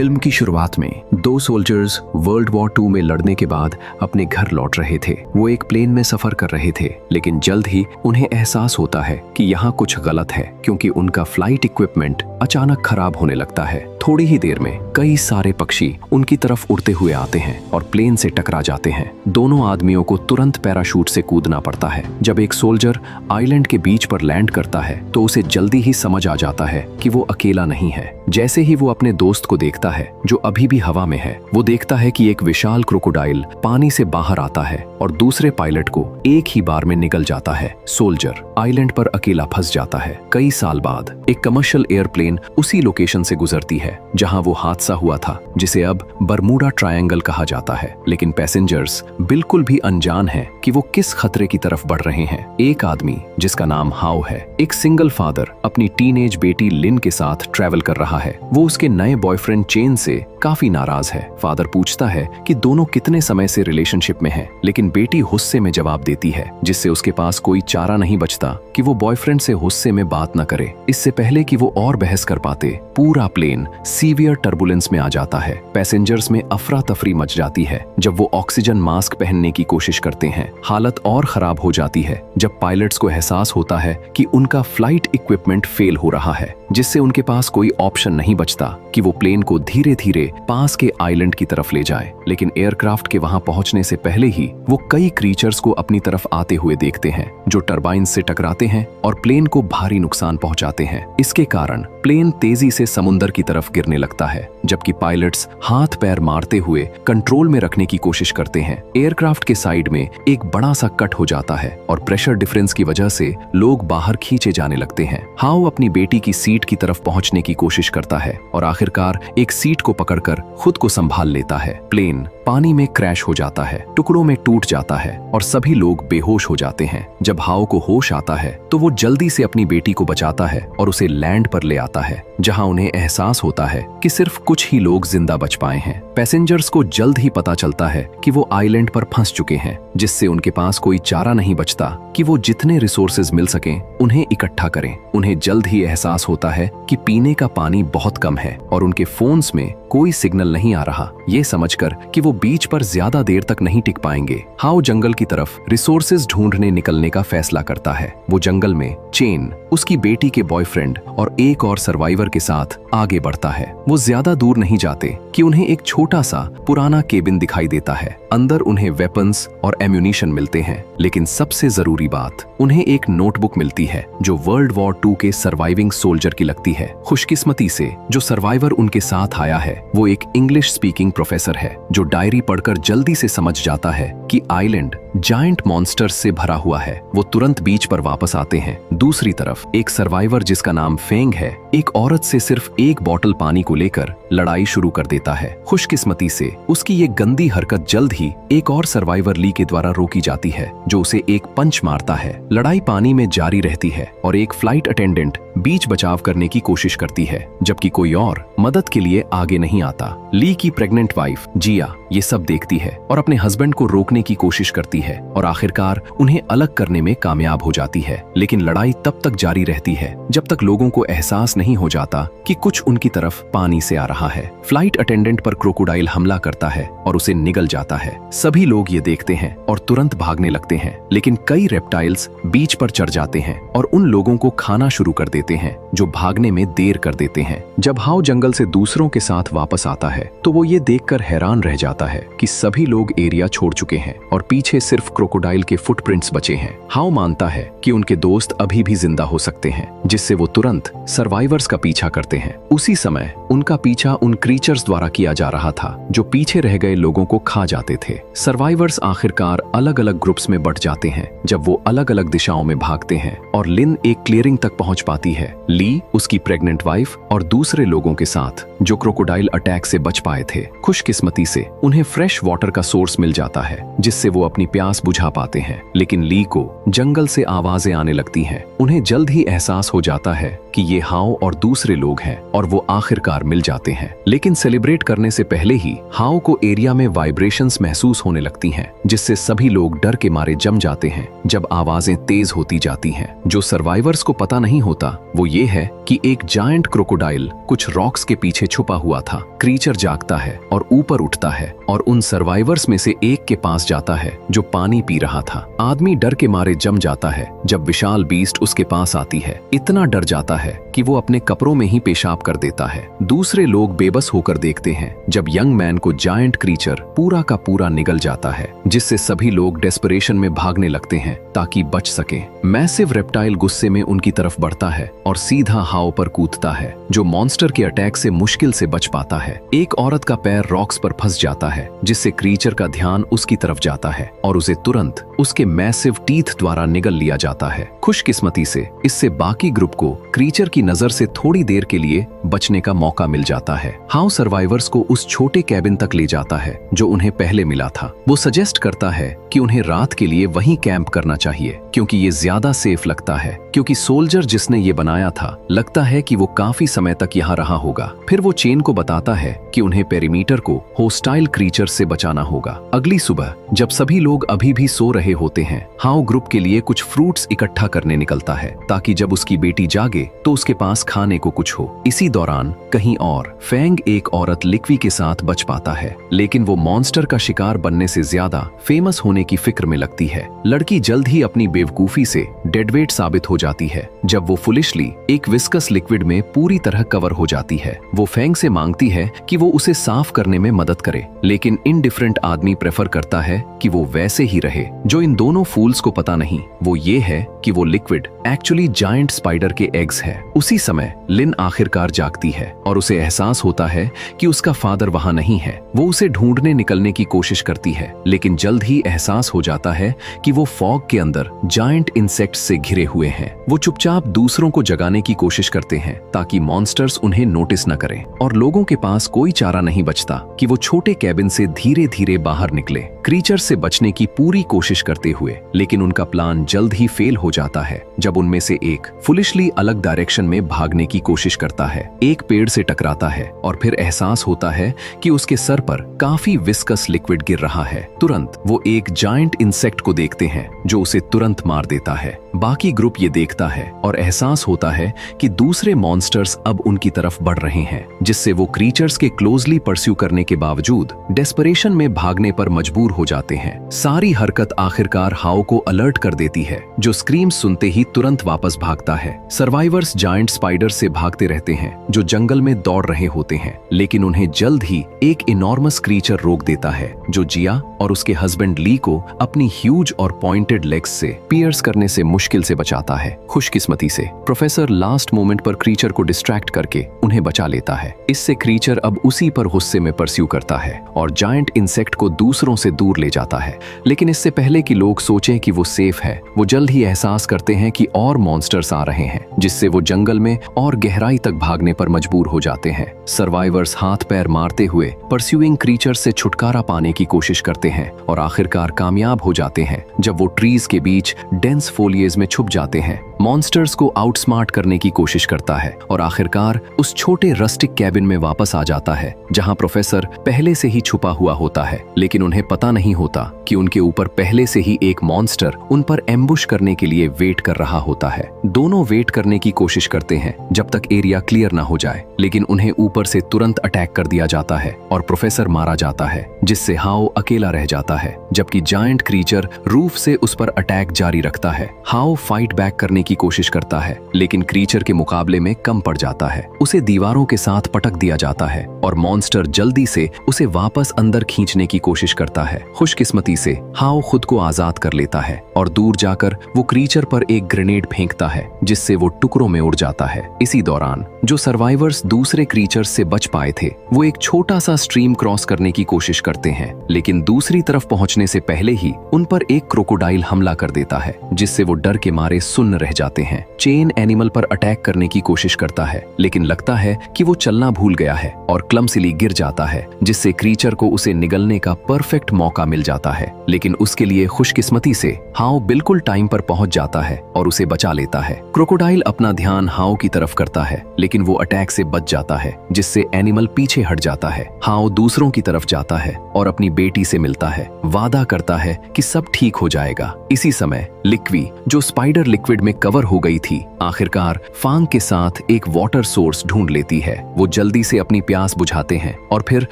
Film की शुरुआत में दो सोल्जर्स वर्ल्ड वॉर 2 में लड़ने के बाद अपने घर लौट रहे थे। वो एक प्लेन में सफर कर रहे थे, लेकिन जल्द ही उन्हें एहसास होता है कि यहाँ कुछ गलत है, क्योंकि उनका फ्लाइट इक्विपमेंट अचानक खराब होने लगता है। थोड़ी ही देर में कई सारे पक्षी उनकी तरफ उड़ते हुए आते हैं और प्लेन से टकरा जाते हैं। दोनों आदमियों को तुरंत पैराशूट से कूदना पड़ता है। जब एक सोल्जर आइलैंड के बीच पर लैंड करता है तो उसे जल्दी ही समझ आ जाता है कि वो अकेला नहीं है। जैसे ही वो अपने दोस्त को देखता है जो अभी भी हवा में है, वो देखता है कि एक विशाल क्रोकोडाइल पानी से बाहर आता है और दूसरे पायलट को एक ही बार में निगल जाता है। सोल्जर आइलैंड पर अकेला फंस जाता है। कई साल बाद एक कमर्शियल एयरप्लेन उसी लोकेशन से गुजरती है जहां वो हादसा हुआ था, जिसे अब बरमूडा ट्रायंगल कहा जाता है। लेकिन पैसेंजर्स बिल्कुल भी अनजान हैं कि वो किस खतरे की तरफ बढ़ रहे हैं। एक आदमी जिसका नाम हाउ है, एक सिंगल फादर, अपनी टीनेज बेटी लिन के साथ ट्रैवल कर रहा है। वो उसके नए बॉयफ्रेंड चेन से काफी नाराज है। फादर पूछता है कि दोनों कितने समय से रिलेशनशिप में हैं, लेकिन बेटी गुस्से में जवाब देती है, जिससे उसके पास कोई चारा नहीं बचता कि वो बॉयफ्रेंड से गुस्से में बात न करे। इससे पहले कि वो और बहस कर पाते, पूरा प्लेन सीवियर टर्बुलेंस में आ जाता है। पैसेंजर्स में अफरा तफरी मच जाती है जब वो ऑक्सीजन मास्क पहनने की कोशिश करते हैं। हालत और खराब हो जाती है जब पायलट्स को एहसास होता है कि उनका फ्लाइट इक्विपमेंट फेल हो रहा है, जिससे उनके पास कोई ऑप्शन नहीं बचता कि वो प्लेन को धीरे धीरे पास के आइलैंड की तरफ ले जाए। लेकिन एयरक्राफ्ट के वहां पहुंचने से पहले ही वो कई क्रीचर्स को अपनी तरफ आते हुए देखते हैं, जो टरबाइन से टकराते हैं और प्लेन को भारी नुकसान पहुंचाते हैं। इसके कारण प्लेन तेजी से समुद्र की तरफ गिरने लगता है, जबकि पायलट्स हाथ पैर मारते हुए कंट्रोल में रखने की कोशिश करते हैं। एयरक्राफ्ट के साइड में एक बड़ा सा कट हो जाता है और प्रेशर डिफरेंस की वजह से लोग बाहर खींचे जाने लगते हैं। हाउ अपनी बेटी की सीट की तरफ पहुंचने की कोशिश करता है और आखिरकार एक सीट को पकड़कर खुद को संभाल लेता है। प्लेन पानी में क्रैश हो जाता है, टुकड़ों में टूट जाता है और सभी लोग बेहोश हो जाते हैं। जब हाउ को होश आता है तो वो जल्दी से अपनी बेटी को बचाता है और उसे लैंड पर ले आता है, जहां उन्हें एहसास होता है कि सिर्फ कुछ ही लोग जिंदा बच पाए हैं। पैसेंजर्स को जल्द ही पता चलता है कि वो आइलैंड पर फंस चुके हैं, जिससे उनके पास कोई चारा नहीं बचता कि वो जितने रिसोर्सेज मिल सकें उन्हें इकट्ठा करें। उन्हें जल्द ही एहसास होता है कि पीने का पानी बहुत कम है और उनके फोन्स में कोई सिग्नल नहीं आ रहा। ये समझकर कि वो बीच पर ज्यादा देर तक नहीं टिक पाएंगे, हाउ जंगल की तरफ रिसोर्सेज ढूंढने निकलने का फैसला करता है। वो जंगल में चेन, उसकी बेटी के बॉयफ्रेंड और एक और सर्वाइवर के साथ आगे बढ़ता है। वो ज्यादा दूर नहीं जाते कि उन्हें एक छोटा सा पुराना केबिन दिखाई देता है। अंदर उन्हें वेपन्स और एम्यूनिशन मिलते हैं, लेकिन सबसे जरूरी बात, उन्हें एक नोटबुक मिलती है जो वर्ल्ड वॉर 2 के सर्वाइविंग सोल्जर की लगती है। खुशकिस्मती से जो सर्वाइवर उनके साथ आया है वो एक इंग्लिश स्पीकिंग प्रोफेसर है, जो डायरी पढ़कर जल्दी से समझ जाता है कि आइलैंड जायंट मॉन्स्टर्स से भरा हुआ है। वो तुरंत बीच पर वापस आते हैं। दूसरी तरफ एक सर्वाइवर जिसका नाम फेंग है, एक औरत से सिर्फ एक बॉटल पानी को लेकर लड़ाई शुरू कर देता है। खुशकिस्मती से उसकी ये गंदी हरकत जल्द ही एक और सर्वाइवर ली के द्वारा रोकी जाती है, जो उसे एक पंच मारता है। लड़ाई पानी में जारी रहती है और एक फ्लाइट अटेंडेंट बीच बचाव करने की कोशिश करती है, जबकि कोई और मदद के लिए आगे नहीं आता। ली की प्रेग्नेंट वाइफ जिया ये सब देखती है और अपने हस्बैंड को रोकने की कोशिश करती है और आखिरकार उन्हें अलग करने में कामयाब हो जाती है। लेकिन लड़ाई तब तक जारी रहती है जब तक लोगों को एहसास नहीं हो जाता कि कुछ उनकी तरफ पानी से आ रहा है। फ्लाइट अटेंडेंट पर क्रोकोडाइल हमला करता है और उसे निगल जाता है। सभी लोग ये देखते हैं और तुरंत भागने लगते हैं, लेकिन कई रेप्टाइल्स बीच पर चढ़ जाते हैं और उन लोगों को खाना शुरू कर देते हैं जो भागने में देर कर देते हैं। जब हाउ जंगल से दूसरों के साथ वापस आता है तो वो ये देखकर हैरान रह जाता है कि सभी लोग एरिया छोड़ चुके हैं और पीछे सिर्फ क्रोकोडाइल के फुटप्रिंट्स बचे हैं। हाउ मानता है कि उनके दोस्त अभी भी जिंदा हो सकते हैं, जिससे वो तुरंत सर्वाइवर्स का पीछा करते हैं। उसी समय उनका पीछा उन क्रीचर्स द्वारा किया जा रहा था जो पीछे रह गए लोगों को खा जाते थे। सर्वाइवर्स आखिरकार अलग अलग ग्रुप्स में बंट जाते हैं जब वो अलग अलग दिशाओं में भागते हैं और लिन एक क्लियरिंग तक पहुंच पाती है। ली, उसकी प्रेग्नेंट वाइफ और दूसरे लोगों के साथ जो क्रोकोडाइल अटैक से बच पाए थे। खुशकिस्मती से उन्हें फ्रेश वाटर का सोर्स मिल जाता है, जिससे वो अपनी प्यास बुझा पाते हैं। लेकिन ली को जंगल से आवाजें आने लगती हैं। उन्हें जल्द ही एहसास हो जाता है कि ये हाओ और दूसरे लोग हैं और वो आखिरकार मिल जाते हैं। लेकिन सेलिब्रेट करने से पहले ही हाओ को एरिया में वाइब्रेशंस महसूस होने लगती हैं, जिससे सभी लोग डर के मारे जम जाते हैं जब आवाजें तेज होती जाती हैं। जो सर्वाइवर्स को पता नहीं होता वो ये है कि एक जायंट क्रोकोडाइल कुछ रॉक्स के पीछे छुपा हुआ था। क्रीचर जागता है और ऊपर उठता है और उन सर्वाइवर्स में से एक के पास जाता है जो पानी पी रहा था। आदमी डर के मारे जम जाता है जब विशाल बीस्ट उसके पास आती है। इतना डर जाता है कि वो अपने कपड़ों में ही पेशाब कर देता है। दूसरे लोग बेबस होकर देखते हैं जब यंग मैन को जायंट क्रीचर पूरा का पूरा निगल जाता है, जिससे सभी लोग डेस्परेशन में भागने लगते हैं ताकि बच सके। मैसिव रेप्टाइल गुस्से में उनकी तरफ बढ़ता है और सीधा हाओ पर कूदता है, जो मॉन्स्टर के अटैक से मुश्किल से बच पाता है। एक औरत का पैर रॉक्स पर फंस जाता है, जिससे क्रीचर का ध्यान उसकी तरफ जाता है और उसे तुरंत उसके मैसिव टीथ द्वारा निगल लिया जाता है। खुशकिस्मती से इससे बाकी ग्रुप को क्रीचर की नजर से थोड़ी देर के लिए बचने का मौका मिल जाता है। हाउ सर्वाइवर्स को उस छोटे कैबिन तक ले जाता है जो उन्हें पहले मिला था। वो सजेस्ट करता है कि उन्हें रात के लिए वहीं कैंप करना चाहिए क्योंकि ये ज्यादा सेफ लगता है, क्योंकि सोल्जर जिसने ये बनाया था लगता है कि वो काफी समय तक यहाँ रहा होगा। फिर वो चेन को बताता है कि उन्हें पेरीमीटर को होस्टाइल क्रीचर से बचाना होगा। अगली सुबह जब सभी लोग अभी भी सो रहे होते हैं, हाउ ग्रुप के लिए कुछ फ्रूट्स इकट्ठा करने निकलता है ताकि जब उसकी बेटी जागे तो उसके पास खाने को कुछ हो। इसी दौरान कहीं और फैंग एक औरत लिक्वी के साथ बच पाता है, लेकिन वो मॉन्स्टर का शिकार बनने से ज्यादा फेमस होने की फिक्र में लगती है। लड़की जल्द ही अपनी बेवकूफी से डेडवेट साबित हो जाती है जब वो फुलिशली एक विस्कस लिक्विड में पूरी तरह कवर हो जाती है। वो फैंग से मांगती है कि वो उसे साफ करने में मदद करे, लेकिन इनडिफरेंट आदमी प्रेफर करता है कि वो वैसे ही रहे। जो इन दोनों फूल्स को पता नहीं वो ये है कि वो लिक्विड एक्चुअली जायंट स्पाइडर के एग्स है। उसी समय लिन आखिरकार जागती है और उसे एहसास होता है कि उसका फादर वहां नहीं है। वो उसे ढूंढने निकलने की कोशिश करती है, लेकिन जल्द ही एहसास हो जाता है कि वो फॉग के अंदर जायंट इंसेक्ट्स से घिरे हुए हैं। वो चुपचाप दूसरों को जगाने की कोशिश करते हैं ताकि मॉन्स्टर्स उन्हें नोटिस न करें, और लोगों के पास कोई चारा नहीं बचता कि वो छोटे कैबिन से धीरे धीरे बाहर निकले, क्रीचर से बचने की पूरी कोशिश करते हुए। लेकिन उनका प्लान जल्द ही फेल हो जाता है जब उनमें से एक फुलिशली अलग डायरेक्शन में भागने की कोशिश करता है, एक पेड़ से टकराता है और फिर एहसास होता है कि उसके सर पर काफी विस्कस लिक्विड गिर रहा है। तुरंत वो एक जायंट इंसेक्ट को देखते हैं जो उसे तुरंत मार देता है। बाकी ग्रुप ये देखता है और एहसास होता है कि दूसरे मॉन्स्टर्स अब उनकी तरफ बढ़ रहे हैं, जिससे वो क्रीचर्स के क्लोजली परस्यू करने के बावजूद डेस्परेशन में भागने पर मजबूर हो जाते हैं। सारी हरकत आखिरकार हाओ को अलर्ट कर देती है, जो स्क्रीम सुनते ही तुरंत वापस भागता है। सर्वाइवर्स जायंट स्पाइडर से भागते रहते हैं जो जंगल में दौड़ रहे होते हैं, लेकिन उन्हें जल्द ही एक इनॉर्मस क्रीचर रोक देता है जो जिया और उसके हस्बैंड ली को अपनी ह्यूज और पॉइंटेड लेग्स से पियर्स करने से मुश्किल से बचाता है। खुशकिस्मती से प्रोफेसर लास्ट मोमेंट पर क्रीचर को डिस्ट्रैक्ट करके उन्हें बचा लेता है। इससे क्रीचर अब उसी पर गुस्से में परस्यू करता है और जायंट इंसेक्ट को दूसरों से दूर ले जाता है। लेकिन इससे पहले कि लोग सोचें कि वो सेफ है, वो जल्द ही एहसास करते हैं कि और मॉन्स्टर्स आ रहे हैं, जिससे वो जंगल में और गहराई तक भागने पर मजबूर हो जाते हैं। सर्वाइवर्स हाथ पैर मारते हुए परस्यूइंग क्रीचर से छुटकारा पाने की कोशिश करते हैं और आखिरकार कामयाब हो जाते हैं जब वो ट्रीज के बीच डेंस फोलिएज में छुप जाते हैं। मॉन्स्टर्स को आउटस्मार्ट करने की कोशिश करता है और आखिरकार उस छोटे रस्टिक कैबिन में वापस आ जाता है जहां प्रोफेसर पहले से ही छुपा हुआ होता है, लेकिन उन्हें पता नहीं होता कि उनके ऊपर पहले से ही एक मॉन्स्टर उन पर एम्बुश करने के लिए वेट कर रहा होता है। दोनों वेट करने की कोशिश करते हैं जब तक एरिया क्लियर ना हो जाए, लेकिन उन्हें ऊपर से तुरंत अटैक कर दिया जाता है और प्रोफेसर मारा जाता है, जिससे हाओ अकेला रह जाता है जबकि जायंट क्रीचर रूफ से उस पर अटैक जारी रखता है। हाओ फाइट बैक करने की कोशिश करता है, लेकिन क्रीचर के मुकाबले में कम पड़ जाता है। उसे दीवारों के साथ पटक दिया जाता है और मॉन्स्टर जल्दी से उसे वापस अंदर खींचने की कोशिश करता है। खुशकिस्मती से हाओ खुद को आजाद कर लेता है और दूर जाकर वो क्रीचर पर एक ग्रेनेड फेंकता है, जिससे वो टुकड़ों में उड़ जाता है। इसी दौरान जो सर्वाइवर्स दूसरे क्रीचर्स से बच पाए थे वो एक छोटा सा स्ट्रीम क्रॉस करने की कोशिश करते हैं, लेकिन दूसरी तरफ पहुंचने से पहले ही उन पर एक क्रोकोडाइल हमला कर देता है, जिससे वो डर के मारे सुन्न रह जाते हैं। चेन एनिमल पर अटैक करने की कोशिश करता है, लेकिन लगता है कि वो चलना भूल गया है और क्लमसिली गिर जाता है, जिससे क्रीचर को उसे निगलने का परफेक्ट मौका मिल जाता है। लेकिन उसके लिए खुशकिस्मती से हाओ बिल्कुल टाइम पर पहुंच जाता है और उसे बचा लेता है। क्रोकोडाइल अपना ध्यान हाओ की तरफ करता है, लेकिन वो अटैक से बच जाता है, जिससे एनिमल पीछे हट जाता है। हाओ दूसरों की तरफ जाता है और अपनी बेटी से मिलता है, वादा करता है कि सब ठीक हो जाएगा। इसी समय लिक्वी, जो स्पाइडर लिक्विड में कवर हो गई थी, आखिरकार फांग के साथ एक वाटर सोर्स ढूंढ लेती है। वो जल्दी से अपनी प्यास बुझाते हैं और फिर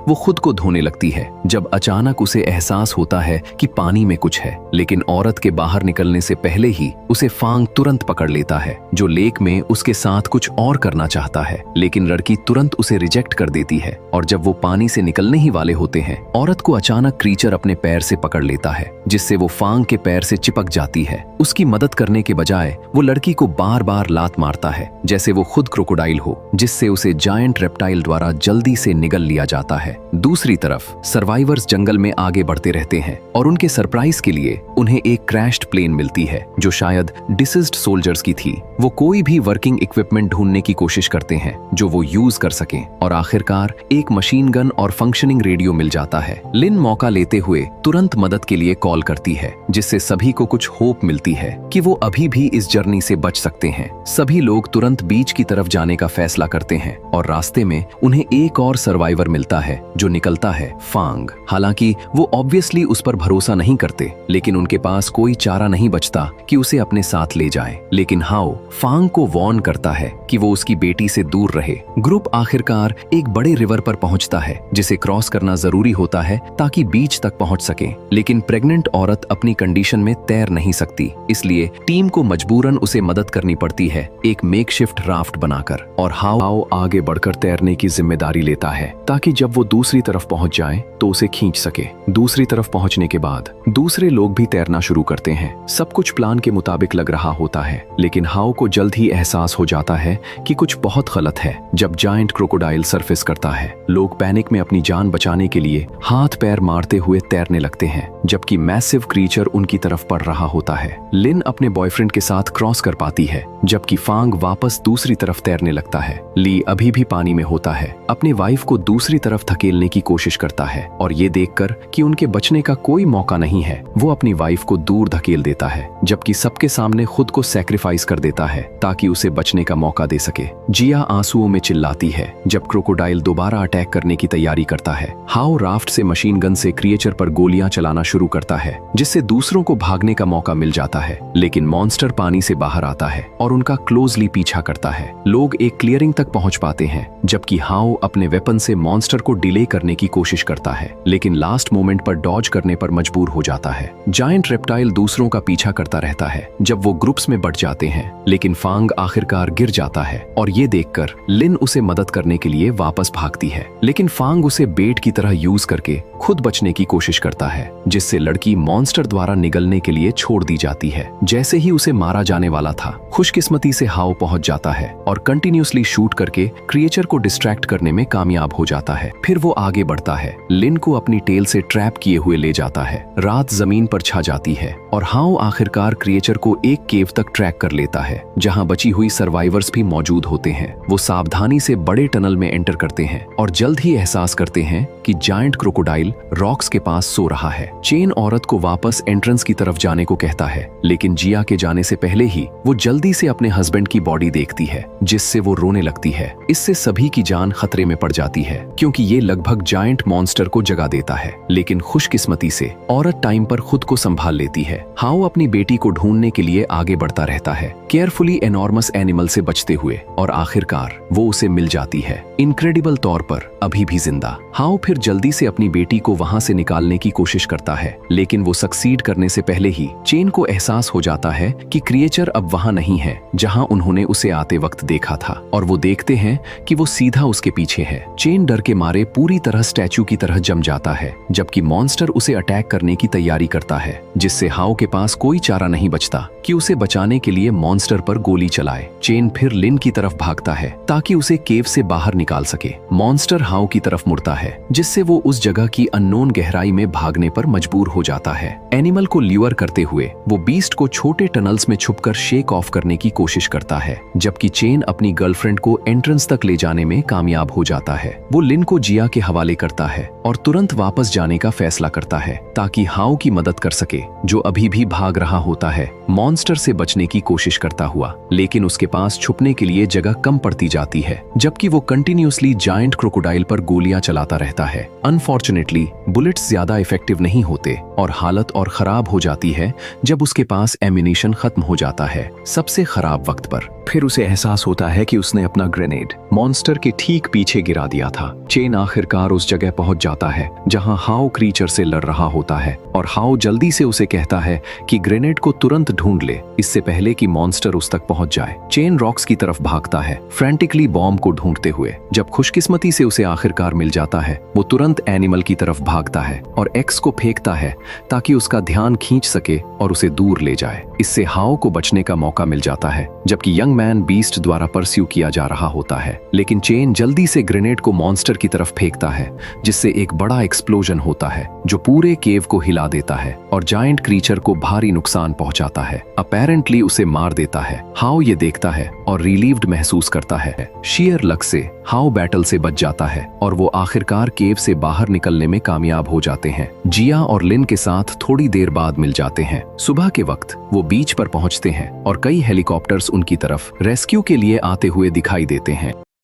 वो खुद को धोने लगती है, जब अचानक उसे एहसास होता है कि पानी में कुछ है। लेकिन औरत के बाहर निकलने से पहले ही उसे फांग तुरंत पकड़ लेता है, जो लेक में उसके साथ कुछ और करना चाहता है। लेकिन लड़की तुरंत उसे रिजेक्ट कर देती है और जब वो पानी से निकलने ही वाले होते हैं, औरत को अचानक क्रीचर अपने पैर से पकड़ लेता है, जिससे वो फांग के पैर से चिपक जाती है। उसकी मदद करने के बजाय वो लड़की को बार बार लात मारता है, जैसे वो खुद क्रोकोडाइल हो, जिससे उसे जायंट रेप्टाइल द्वारा जल्दी से निगल लिया जाता है। दूसरी तरफ सर्वाइवर्स जंगल में आगे बढ़ते रहते हैं और उनके सरप्राइज के लिए उन्हें एक क्रैश्ड प्लेन मिलती है, जो शायद डिसीज्ड सोल्जर्स की थी। वो कोई भी वर्किंग इक्विपमेंट ढूंढने की कोशिश करते हैं जो वो यूज कर सकें और आखिरकार एक मशीन गन और फंक्शनिंग रेडियो मिल जाता है। लिन मौका लेते हुए तुरंत मदद के लिए कॉल करती है, जिससे सभी को कुछ होप मिलती है कि वो अभी भी इस जर्नी से बच सकते हैं। सभी लोग तुरंत बीच की तरफ जाने का फैसला करते हैं और रास्ते में उन्हें एक और सर्वाइवर मिलता है, जो निकलता है फांग। हालांकि वो ऑब्वियसली उस पर भरोसा नहीं करते, लेकिन उनके पास कोई चारा नहीं बचता कि उसे अपने साथ ले जाए। लेकिन हाओ फांग को वार्न करता है कि वो उसकी बेटी से दूर रहे। ग्रुप आखिरकार एक बड़े रिवर पर पहुंचता है, जिसे क्रॉस करना जरूरी होता है ताकि बीच तक पहुंच सके। लेकिन प्रेग्नेंट औरत अपनी कंडीशन में तैर नहीं सकती, इसलिए टीम को मजबूरन उसे मदद करनी पड़ती है, एक मेकशिफ्ट राफ्ट बनाकर। और हाओ आगे बढ़कर तैरने की जिम्मेदारी लेता है ताकि जब वो दूसरी तरफ पहुंच जाए तो उसे खींच सके। दूसरी तरफ पहुंचने के बाद दूसरे लोग भी तैरना शुरू करते हैं। सब कुछ प्लान के मुताबिक लग रहा होता है, लेकिन हाओ को जल्द ही एहसास हो जाता है कि कुछ बहुत गलत है। जब जायंट क्रोकोडाइल सरफेस करता है, लोग पैनिक में अपनी जान बचाने के लिए हाथ पैर मारते हुए तैरने लगते हैं, जबकि मैसिव क्रीचर उनकी तरफ पड़ रहा होता है। लिन अपने बॉयफ्रेंड के साथ क्रॉस कर पाती है, जबकि फांग वापस दूसरी तरफ तैरने लगता है। ली अभी भी पानी में होता है, अपने वाइफ को दूसरी तरफ धकेलने की कोशिश करता है और ये देखकर कि उनके बचने का कोई मौका नहीं है, वो अपनी वाइफ को दूर धकेल देता है, जबकि सबके सामने खुद को सैक्रिफाइस कर देता है ताकि उसे बचने का मौका दे सके। जिया आंसुओं में चिल्लाती है जब क्रोकोडाइल दोबारा अटैक करने की तैयारी करता है। हाओ राफ्ट से मशीन गन से क्रिएचर पर गोलियां चलाना शुरू करता है, जिससे दूसरों को भागने का मौका मिल जाता है। लेकिन मॉन्स्टर पानी से बाहर आता है और उनका क्लोजली पीछा करता है। लोग एक क्लियरिंग तक पहुंच पाते हैं, जबकि हाओ अपने वेपन से मॉन्स्टर को डिले करने की कोशिश करता है, लेकिन लास्ट मोमेंट पर डॉज करने पर मजबूर हो जाता है। जायंट रेप्टाइल दूसरों का पीछा करता रहता है जब वो ग्रुप्स में बढ़ जाते हैं, लेकिन फांग आखिरकार गिर जाता है और ये देखकर लिन उसे मदद करने के लिए वापस भागती है। लेकिन फांग उसे बेट की तरह यूज करके खुद बचने की कोशिश करता है, जिससे लड़की मॉन्स्टर द्वारा निगलने के लिए छोड़ दी जाती है। जैसे ही उसे मारा जाने वाला था, खुशकिस्मती से हाओ पहुंच जाता है और कंटिन्यूसली शूट करके क्रिएचर को डिस्ट्रैक्ट करने में कामयाब हो जाता है। फिर वो आगे बढ़ता है, लिन को अपनी टेल से ट्रैप किए हुए ले जाता है। रात जमीन पर छा जाती है और हाओ आखिरकार क्रिएचर को एक केव तक ट्रैक कर लेता है, जहां बची हुई सर्वाइवर्स भी मौजूद होते हैं। वो सावधानी से बड़े टनल में एंटर करते हैं और जल्द ही एहसास करते हैं कि जायंट क्रोकोडाइल रॉक्स के पास सो रहा है। चेन औरत को वापस एंट्रेंस की तरफ जाने को कहता है, लेकिन जिया के जाने से पहले ही वो जल्दी से अपने हस्बैंड की बॉडी देखती है, जिससे वो रोने लगती है। इससे सभी की जान खतरे में पड़ जाती है, क्योंकि ये लगभग जायंट मॉन्स्टर को जगा देता है। लेकिन खुशकिस्मती से औरत टाइम पर खुद को संभाल लेती है। हाओ अपनी बेटी को ढूंढने के लिए आगे बढ़ता रहता है, केयरफुली एनॉर्मस एनिमल से बचते हुए, और आखिरकार वो उसे मिल जाती है, इनक्रेडिबल तौर पर अभी भी जिंदा। हाओ फिर जल्दी से अपनी बेटी को वहां से निकालने की कोशिश करता है, लेकिन वो सक्सीड करने से पहले ही चेन को एहसास हो जाता है कि क्रिएचर अब वहां नहीं है जहां उन्होंने उसे आते वक्त देखा था, और वो देखते हैं कि वो सीधा उसके पीछे है। चेन डर के मारे पूरी तरह स्टैचू की तरह जम जाता है, जबकि मॉन्स्टर उसे अटैक करने की तैयारी करता है, जिससे हाओ के पास कोई चारा नहीं बचता कि उसे बचाने के लिए मॉन्स्टर पर गोली चलाए। चेन फिर लिन की तरफ भागता है ताकि उसे केव से बाहर निकाल सके। मॉन्स्टर हाओ की तरफ मुड़ता है, जिससे वो उस जगह की अननोन गहराई में भागने पर मजबूर हो जाता है। एनिमल को ल्यूर करते हुए वो बीस्ट को छोटे टनल्स में छुपकर शेक ऑफ करने की कोशिश करता है, जबकि चेन अपनी गर्लफ्रेंड को एंट्रेंस तक ले जाने में कामयाब हो जाता है। वो लिन को जिया के हवाले करता है और तुरंत वापस जाने का फैसला करता है ताकि हाओ की मदद कर सके, जो अभी भी भाग रहा होता है मॉन्स्टर से बचने की कोशिश करता हुआ। लेकिन उसके पास छुपने के लिए जगह कम पड़ती जाती है, जबकि वो कंटिन्यूअसली जायंट क्रोकोडाइल पर गोलियां चलाता रहता है। अनफॉर्चुनेटली बुलेट्स ज्यादा इफेक्टिव नहीं होते और हालत और खराब हो जाती है जब उसके पास एम्यूनिशन खत्म हो जाता है, सबसे खराब वक्त पर। फिर उसे एहसास होता है कि उसने अपना ग्रेनेड मॉन्स्टर के ठीक पीछे गिरा दिया था। चेन आखिरकार उस जगह पहुंच जाता है जहां हाओ क्रीचर से लड़ रहा होता है, और हाओ जल्दी से उसे कहता है कि ग्रेनेड को तुरंत ढूंढ ले, इससे पहले कि मॉन्स्टर उस तक पहुंच जाए। चेन रॉक्स की तरफ भागता है, फ्रैंटिकली बॉम्ब को ढूंढते हुए। जब खुशकिस्मती से उसे आखिरकार मिल जाता है, वो तुरंत एनिमल की तरफ भागता है और एक्स को फेंकता है ताकि उसका ध्यान खींच सके और उसे दूर ले जाए। इससे हाओ को बचने का मौका मिल जाता है, जबकि यंग मैन बीस्ट द्वारा परस्यू किया जा रहा होता है। लेकिन चेन जल्दी से ग्रेनेड को मॉन्स्टर की तरफ फेंकता है, जिससे एक बड़ा एक्सप्लोजन होता है जो पूरे केव को हिला देता है और जायंट क्रीचर को भारी नुकसान पहुंचाता है। अपेरेंटली उसे मार देता है। हाओ ये देखता है और रिलीव्ड महसूस करता है। शेयर लक से हाओ बैटल से बच जाता है और वो आखिरकार केव से बाहर निकलने में कामयाब हो जाते हैं। जिया और लिन के साथ थोड़ी देर बाद मिल जाते हैं। सुबह के वक्त वो बीच पर पहुंचते हैं और कई हेलीकॉप्टर्स उनकी तरफ रेस्क्यू के लिए आते हुए दिखाई देते हैं।